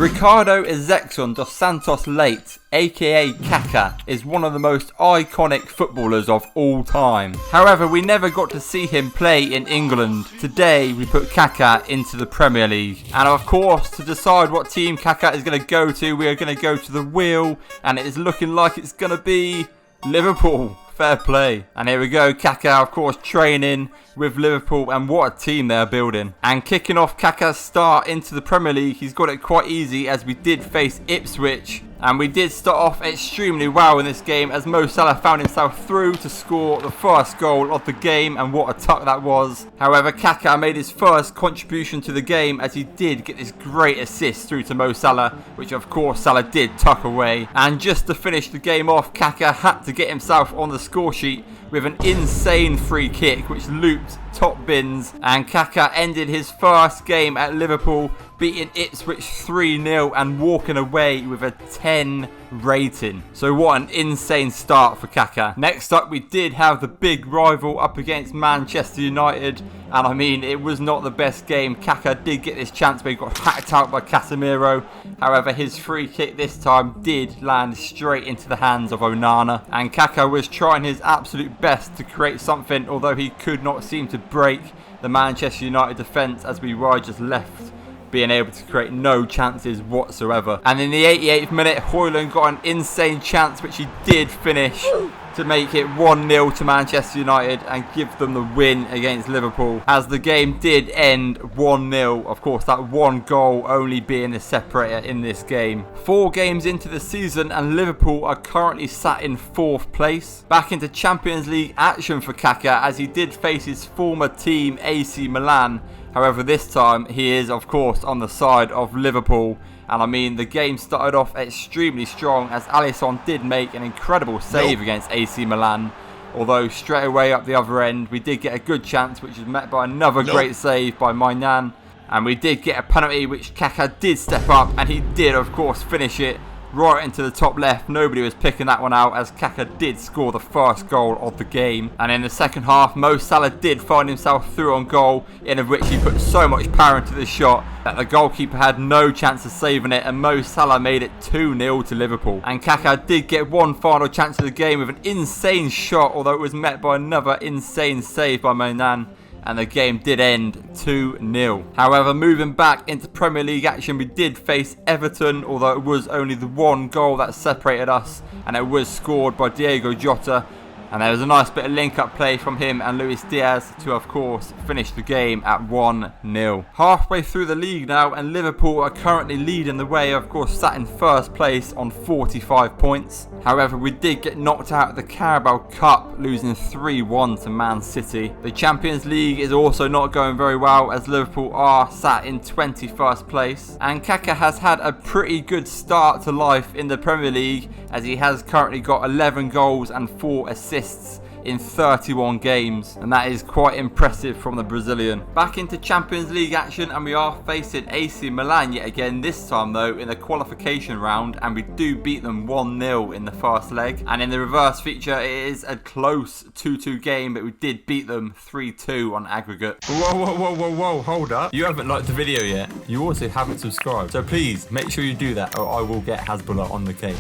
Ricardo Ezequiel dos Santos Leite, aka Kaka, is one of the most iconic footballers of all time. However, we never got to see him play in England. Today, we put Kaka into the Premier League. And of course, to decide what team Kaka is going to go to, we are going to go to the wheel, and it is looking like it's going to be Liverpool. Fair play. And here we go, Kaka of course training with Liverpool, and what a team they're building. And kicking off Kaka's start into the Premier League, he's got it quite easy as we did face Ipswich. And we did start off extremely well in this game as Mo Salah found himself through to score the first goal of the game, and what a tuck that was. However, Kaka made his first contribution to the game as he did get this great assist through to Mo Salah, which of course Salah did tuck away. And just to finish the game off, Kaka had to get himself on the score sheet with an insane free kick which looped top bins, and Kaka ended his first game at Liverpool beating Ipswich 3-0 and walking away with a 10 rating. So what an insane start for Kaka. Next up, we did have the big rival up against Manchester United, and I mean, it was not the best game. Kaka did get this chance but he got hacked out by Casemiro. However, his free kick this time did land straight into the hands of Onana, and Kaka was trying his absolute best to create something, although he could not seem to break the Manchester United defence as we were just left being able to create no chances whatsoever. And in the 88th minute, Højlund got an insane chance which he did finish to make it 1-0 to Manchester United and give them the win against Liverpool, as the game did end 1-0. Of course, that one goal only being the separator in this game. 4 games into the season and Liverpool are currently sat in 4th place. Back into Champions League action for Kaka as he did face his former team AC Milan. However, this time he is of course on the side of Liverpool. And I mean, the game started off extremely strong as Alisson did make an incredible save against AC Milan. Although straight away up the other end, we did get a good chance which was met by another great save by Mainan. And we did get a penalty which Kaka did step up, and he did of course finish it right into the top left. Nobody was picking that one out as Kaka did score the first goal of the game. And in the second half, Mo Salah did find himself through on goal, in which he put so much power into the shot that the goalkeeper had no chance of saving it, and Mo Salah made it 2-0 to Liverpool. And Kaka did get one final chance of the game with an insane shot, although it was met by another insane save by Mainan, and the game did end 2-0. However, moving back into Premier League action, we did face Everton, although it was only the one goal that separated us, and it was scored by Diogo Jota. And there was a nice bit of link-up play from him and Luis Diaz to, of course, finish the game at 1-0. Halfway through the league now, and Liverpool are currently leading the way, of course, sat in first place on 45 points. However, we did get knocked out of the Carabao Cup, losing 3-1 to Man City. The Champions League is also not going very well as Liverpool are sat in 21st place. And Kaka has had a pretty good start to life in the Premier League as he has currently got 11 goals and 4 assists in 31 games, and that is quite impressive from the Brazilian. Back into Champions League action, and we are facing AC Milan yet again, this time though in the qualification round, and we do beat them 1-0 in the first leg. And in the reverse feature, it is a close 2-2 game, but we did beat them 3-2 on aggregate. Whoa, hold up. You haven't liked the video yet. You also haven't subscribed, so please make sure you do that or I will get Hasbullah on the case.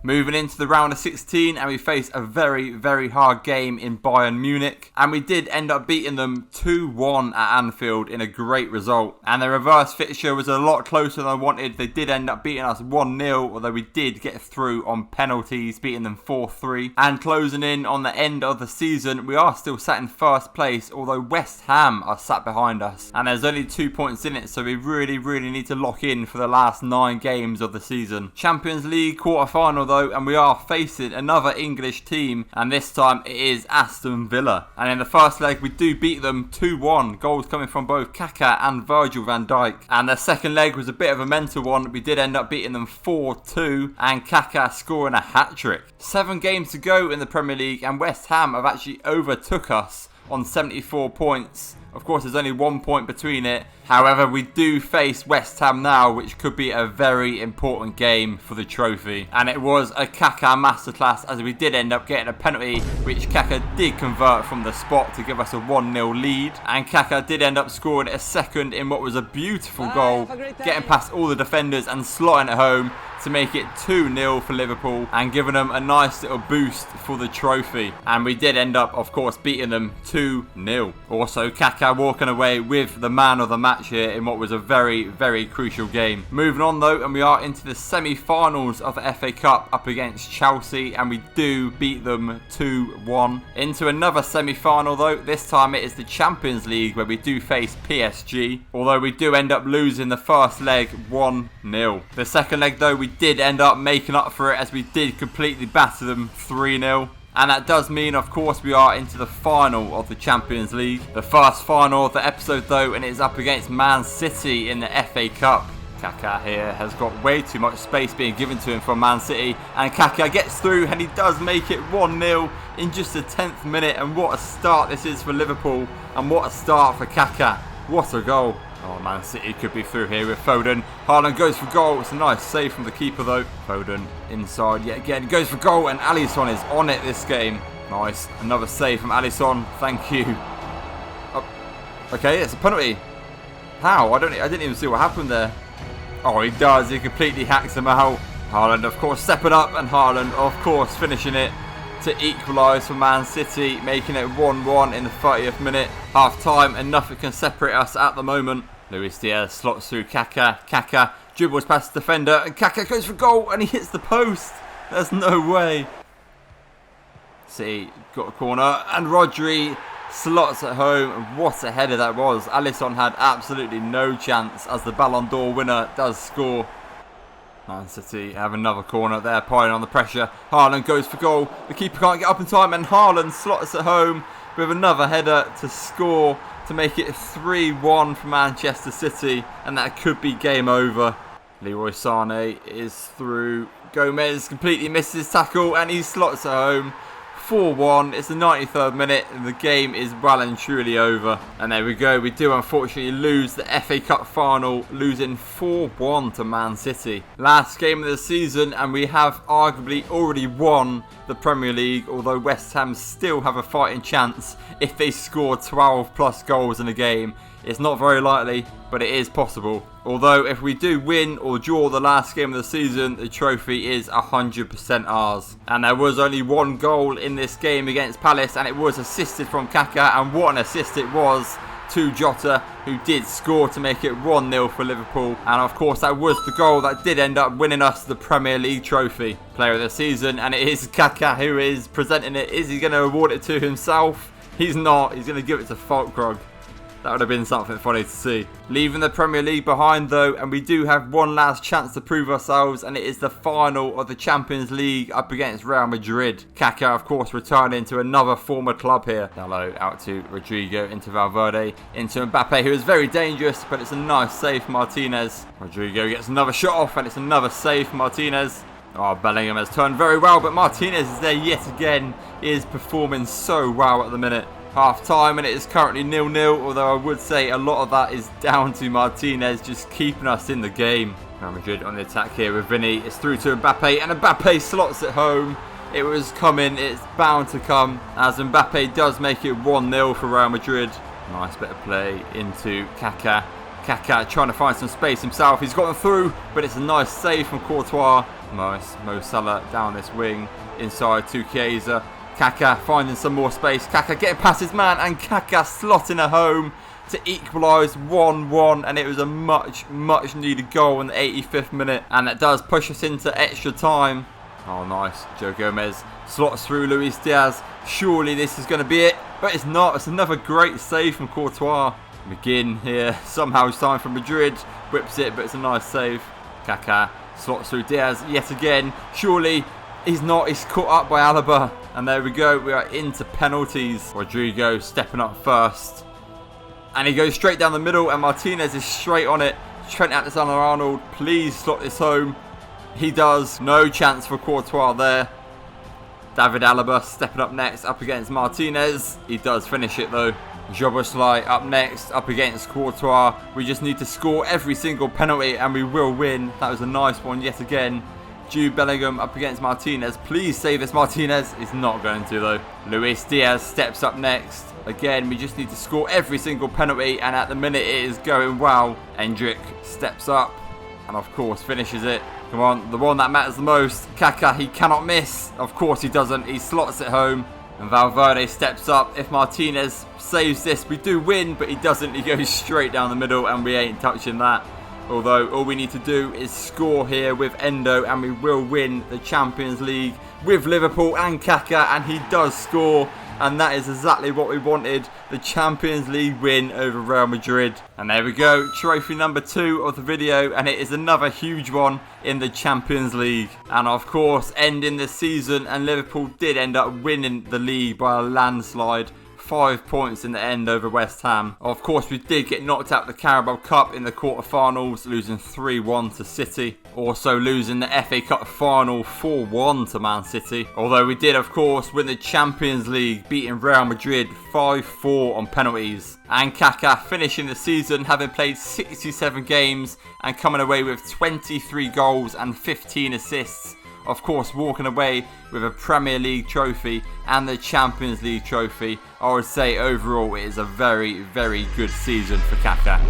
Moving into the round of 16, and we face a very, very hard game in Bayern Munich. And we did end up beating them 2-1 at Anfield in a great result. And the reverse fixture was a lot closer than I wanted. They did end up beating us 1-0, although we did get through on penalties, beating them 4-3. And closing in on the end of the season, we are still sat in first place, although West Ham are sat behind us. And there's only 2 points in it, so we really, really need to lock in for the last 9 games of the season. Champions League quarter-final though, and we are facing another English team, and this time it is Aston Villa. And in the first leg we do beat them 2-1, goals coming from both Kaka and Virgil van Dijk. And the second leg was a bit of a mental one. We did end up beating them 4-2 and Kaka scoring a hat-trick. 7 games to go in the Premier League, and West Ham have actually overtook us on 74 points. Of course, there's only 1 point between it. However, we do face West Ham now, which could be a very important game for the trophy. And it was a Kaka masterclass, as we did end up getting a penalty, which Kaka did convert from the spot to give us a 1-0 lead. And Kaka did end up scoring a second in what was a beautiful goal, getting past all the defenders and slotting it home to make it 2-0 for Liverpool and giving them a nice little boost for the trophy. And we did end up, of course, beating them 2-0. Also, Kaka walking away with the man of the match here in what was a very, very crucial game. Moving on though, and we are into the semi-finals of the FA Cup up against Chelsea, and we do beat them 2-1. Into another semi-final though, this time it is the Champions League where we do face PSG, although we do end up losing the first leg 1-0. The second leg though, we did end up making up for it as we did completely batter them 3-0. And that does mean, of course, we are into the final of the Champions League. The first final of the episode though, and it is up against Man City in the FA Cup. Kaka here has got way too much space being given to him from Man City, and Kaka gets through and he does make it 1-0 in just the 10th minute. And what a start this is for Liverpool, and what a start for Kaka. What a goal. Oh, Man City could be through here with Foden. Haaland goes for goal. It's a nice save from the keeper though. Foden inside yet again. Goes for goal, and Alisson is on it this game. Nice. Another save from Alisson. Thank you. Oh, okay, it's a penalty. How? I didn't even see what happened there. Oh, he does. He completely hacks him out. Haaland, of course, stepping up, and Haaland, of course, finishing it to equalise for Man City, making it 1-1 in the 30th minute. Half time, and nothing can separate us at the moment. Luis Diaz slots through Kaka. Kaka dribbles past the defender, and Kaka goes for goal, and he hits the post. There's no way. City got a corner, and Rodri slots at home, and what a header that was. Alisson had absolutely no chance as the Ballon d'Or winner does score. Man City have another corner. They're piling on the pressure. Haaland goes for goal. The keeper can't get up in time, and Haaland slots at home with another header to score to make it 3-1 for Manchester City, and that could be game over. Leroy Sané is through. Gomez completely misses tackle, and he slots at home. 4-1, it's the 93rd minute, and the game is well and truly over. And there we go, we do unfortunately lose the FA Cup final, losing 4-1 to Man City. Last game of the season, and we have arguably already won the Premier League, although West Ham still have a fighting chance if they score 12 plus goals in a game. It's not very likely, but it is possible. Although if we do win or draw the last game of the season, the trophy is 100% ours. And there was only one goal in this game against Palace, and it was assisted from Kaka, and what an assist it was to Jota, who did score to make it 1-0 for Liverpool. And of course that was the goal that did end up winning us the Premier League trophy. Player of the season, and it is Kaka who is presenting it. Is he going to award it to himself? He's not. He's going to give it to Fulkrug. That would have been something funny to see. Leaving the Premier League behind though, and we do have one last chance to prove ourselves, and it is the final of the Champions League up against Real Madrid. Kaka, of course, returning to another former club here. Dalot out to Rodrigo, into Valverde, into Mbappe, who is very dangerous, but it's a nice save for Martinez. Rodrigo gets another shot off, and it's another save for Martinez. Oh, Bellingham has turned very well, but Martinez is there yet again. He is performing so well at the minute. Half time, and it is currently 0-0, although I would say a lot of that is down to Martinez just keeping us in the game. Real Madrid on the attack here with Vinny. It's through to Mbappe, and Mbappe slots it home. It was coming, it's bound to come, as Mbappe does make it 1-0 for Real Madrid. Nice bit of play into Kaka. Kaka trying to find some space himself. He's gotten through, but it's a nice save from Courtois. Nice. Mo Salah down this wing, inside to Chiesa. Kaka finding some more space. Kaka getting past his man, and Kaka slotting it home to equalise 1-1. And it was a much needed goal in the 85th minute. And that does push us into extra time. Oh, nice. Joe Gomez slots through Luis Diaz. Surely this is going to be it. But it's not. It's another great save from Courtois. McGinn here. Somehow it's time for Madrid. Whips it, but it's a nice save. Kaka slots through Diaz yet again. Surely he's not. He's caught up by Alaba. And there we go, we are into penalties. Rodrigo stepping up first. And he goes straight down the middle, and Martinez is straight on it. Trent Alexander-Arnold, please slot this home. He does. No chance for Courtois there. David Alaba stepping up next, up against Martinez. He does finish it though. Szoboszlai up next, up against Courtois. We just need to score every single penalty and we will win. That was a nice one yet again. Jude Bellingham up against Martinez. Please save this, Martinez. He's not going to though. Luis Diaz steps up next. Again, we just need to score every single penalty, and at the minute it is going well. Endrick steps up and of course finishes it. Come on, the one that matters the most. Kaka, he cannot miss. Of course he doesn't. He slots it home. And Valverde steps up. If Martinez saves this, we do win, but he doesn't. He goes straight down the middle and we ain't touching that. Although all we need to do is score here with Endo and we will win the Champions League with Liverpool and Kaka, and he does score. And that is exactly what we wanted, the Champions League win over Real Madrid. And there we go, trophy number 2 of the video, and it is another huge one in the Champions League. And of course, ending the season, and Liverpool did end up winning the league by a landslide. 5 points in the end over West Ham. Of course, we did get knocked out of the Carabao Cup in the quarterfinals, losing 3-1 to City. Also losing the FA Cup final 4-1 to Man City. Although we did, of course, win the Champions League, beating Real Madrid 5-4 on penalties. And Kaka finishing the season having played 67 games and coming away with 23 goals and 15 assists. Of course, walking away with a Premier League trophy and the Champions League trophy. I would say overall it is a very, very good season for Kaka.